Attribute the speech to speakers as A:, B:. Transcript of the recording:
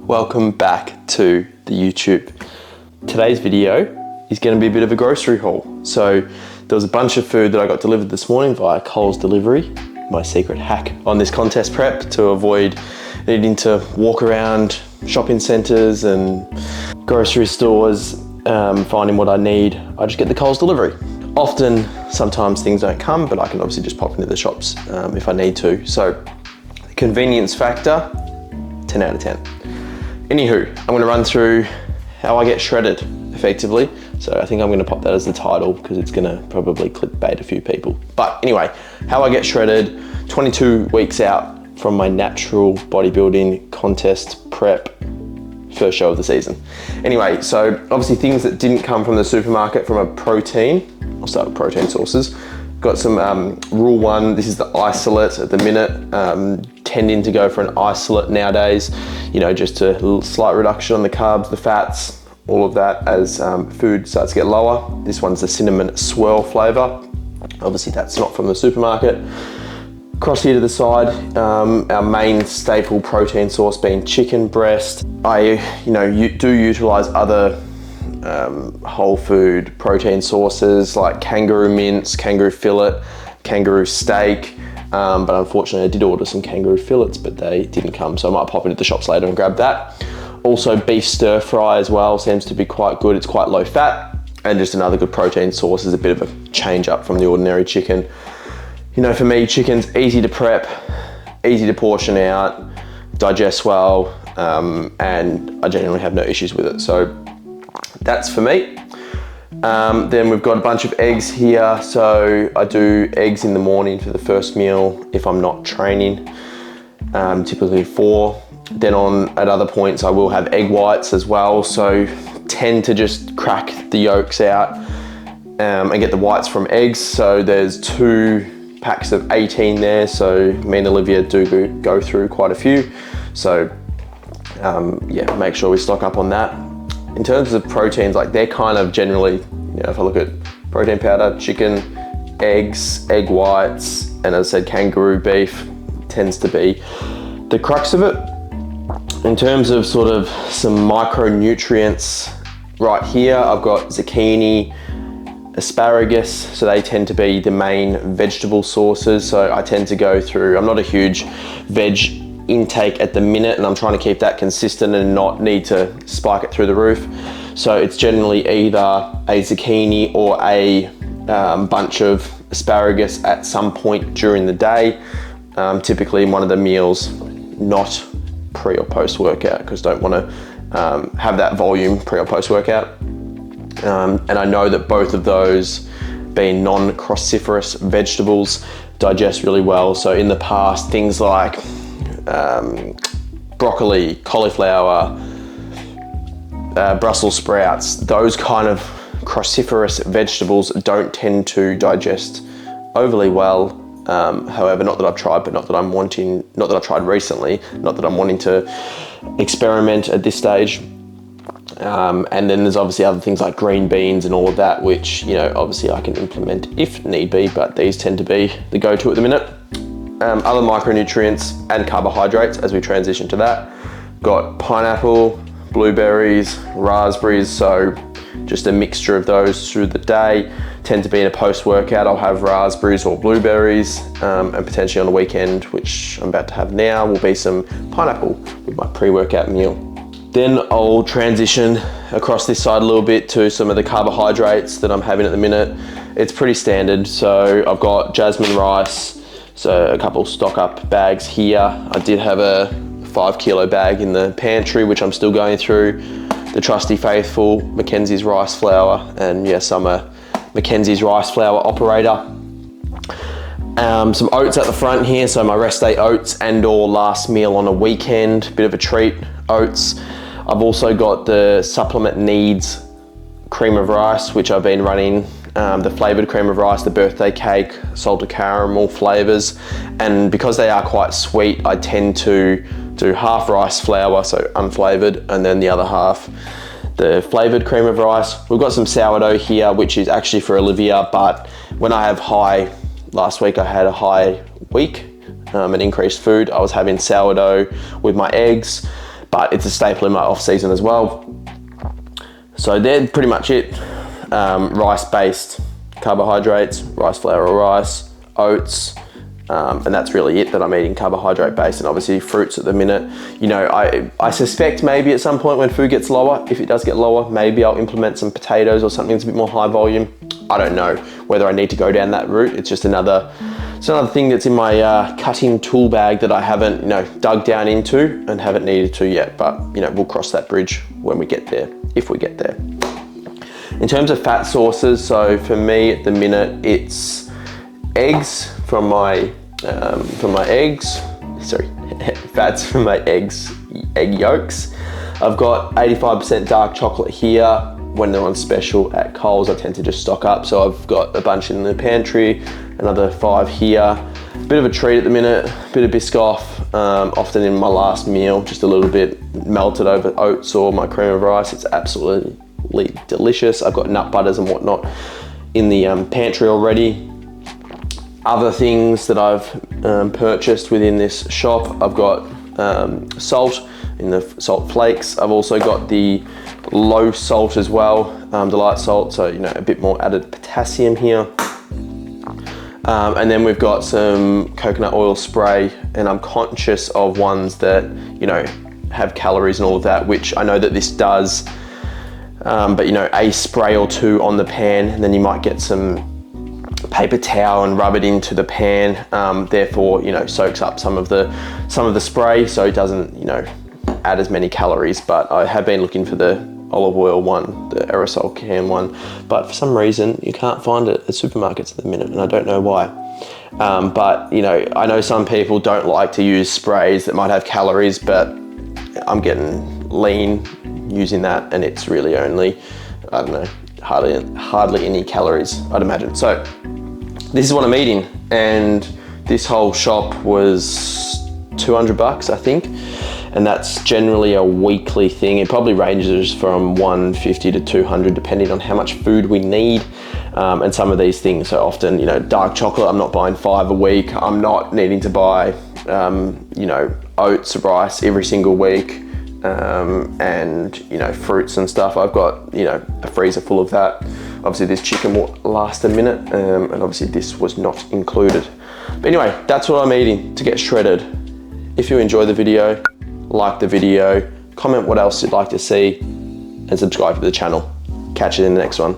A: Welcome back to the YouTube. Today's video is going to be a bit of a grocery haul. So there was a bunch of food that I got delivered this morning via Coles delivery. My secret hack on this contest prep to avoid needing to walk around shopping centres and grocery stores finding what I need. I just get the Coles delivery. Often, sometimes things don't come, but I can obviously just pop into the shops if I need to. So the convenience factor, 10 out of 10. Anywho, I'm going to run through how I get shredded effectively. So I think I'm going to pop that as the title because it's going to probably clickbait a few people. But anyway, how I get shredded 22 weeks out from my natural bodybuilding contest prep first show of the season. Anyway, so obviously things that didn't come from the supermarket from a protein. I'll start with protein sources. Got some Rule 1, this is the isolate at the minute. Tending to go for an isolate nowadays, you know, just a slight reduction on the carbs, the fats, all of that as food starts to get lower. This one's the cinnamon swirl flavor. Obviously that's not from the supermarket. Across here to the side, our main staple protein source being chicken breast. I do utilize other whole food protein sources like kangaroo mince, kangaroo fillet, kangaroo steak. But unfortunately I did order some kangaroo fillets, but they didn't come. So I might pop into the shops later and grab that. Also beef stir fry as well, seems to be quite good. It's quite low fat and just another good protein source. Is a bit of a change up from the ordinary chicken. You know, for me, chicken's easy to prep, easy to portion out, digests well, and I genuinely have no issues with it. So that's for me. Then we've got a bunch of eggs here. So I do eggs in the morning for the first meal if I'm not training, typically 4. Then at other points I will have egg whites as well. So tend to just crack the yolks out and get the whites from eggs. So there's 2 packs of 18 there. So me and Olivia do go through quite a few. So yeah, make sure we stock up on that. In terms of proteins, like they're kind of generally, you know, if I look at protein powder, chicken, eggs, egg whites, and as I said, kangaroo beef tends to be the crux of it. In terms of sort of some micronutrients, right here, I've got zucchini, asparagus, so they tend to be the main vegetable sources. So I tend to go through, I'm not a huge veg intake at the minute, and I'm trying to keep that consistent and not need to spike it through the roof. So it's generally either a zucchini or a bunch of asparagus at some point during the day, typically in one of the meals, not pre or post workout, because don't want to have that volume pre or post workout. And I know that both of those, being non-cruciferous vegetables, digest really well. So in the past, things like broccoli, cauliflower, Brussels sprouts, those kind of cruciferous vegetables don't tend to digest overly well. However, not that I've tried, but not that I've tried recently, not that I'm wanting to experiment at this stage. And then there's obviously other things like green beans and all of that, which, you know, obviously I can implement if need be, but these tend to be the go-to at the minute. Other micronutrients and carbohydrates as we transition to that. Got pineapple, blueberries, raspberries, so just a mixture of those through the day. Tend to be in a post-workout, I'll have raspberries or blueberries, and potentially on the weekend, which I'm about to have now, will be some pineapple with my pre-workout meal. Then I'll transition across this side a little bit to some of the carbohydrates that I'm having at the minute. It's pretty standard, so I've got jasmine rice, so a couple stock up bags here. I did have a 5 kilo bag in the pantry, which I'm still going through. The trusty faithful Mackenzie's rice flour, and yes, I'm a Mackenzie's rice flour operator. Some oats at the front here, so my rest day oats and or last meal on a weekend, bit of a treat, oats. I've also got the Supplement Needs cream of rice, which I've been running, the flavored cream of rice, the birthday cake, salted caramel flavors. And because they are quite sweet, I tend to do half rice flour, so unflavored, and then the other half the flavored cream of rice. We've got some sourdough here, which is actually for Olivia, but when I have last week I had a high week, and increased food, I was having sourdough with my eggs. but it's a staple in my off season as well. So they're pretty much it. Rice-based carbohydrates, rice flour or rice, oats, and that's really it that I'm eating carbohydrate based, and obviously fruits at the minute. You know, I suspect maybe at some point when food gets lower, if it does get lower, maybe I'll implement some potatoes or something that's a bit more high volume. I don't know whether I need to go down that route. It's just another thing that's in my cutting tool bag that I haven't, you know, dug down into and haven't needed to yet, but you know, we'll cross that bridge when we get there, if we get there. In terms of fat sources, so for me at the minute, it's eggs from my eggs, fats from my eggs, egg yolks. I've got 85% dark chocolate here. When they're on special at Coles, I tend to just stock up. So I've got a bunch in the pantry, another 5 here. Bit of a treat at the minute, bit of Biscoff, often in my last meal, just a little bit melted over oats or my cream of rice. It's absolutely delicious. I've got nut butters and whatnot in the pantry already. Other things that I've purchased within this shop, I've got salt in the salt flakes. I've also got the low salt as well, the light salt, so you know, a bit more added potassium here. And then we've got some coconut oil spray, and I'm conscious of ones that, you know, have calories and all of that, which I know that this does, but you know, a spray or two on the pan, and then you might get some paper towel and rub it into the pan, therefore, you know, soaks up some of the spray, so it doesn't, you know, add as many calories. But I have been looking for the olive oil one, the aerosol can one, but for some reason you can't find it at supermarkets at the minute, and I don't know why. But you know, I know some people don't like to use sprays that might have calories, but I'm getting lean using that, and it's really only, I don't know, hardly any calories, I'd imagine. So this is what I'm eating, and this whole shop was 200 bucks, I think. And that's generally a weekly thing. It probably ranges from 150 to 200, depending on how much food we need. And some of these things are often, you know, dark chocolate, I'm not buying 5 a week. I'm not needing to buy, you know, oats, rice every single week. And, you know, fruits and stuff. I've got, you know, a freezer full of that. Obviously this chicken will last a minute, and obviously this was not included. But anyway, that's what I'm eating to get shredded. If you enjoy the video, like the video, comment what else you'd like to see, and subscribe to the channel. Catch you in the next one.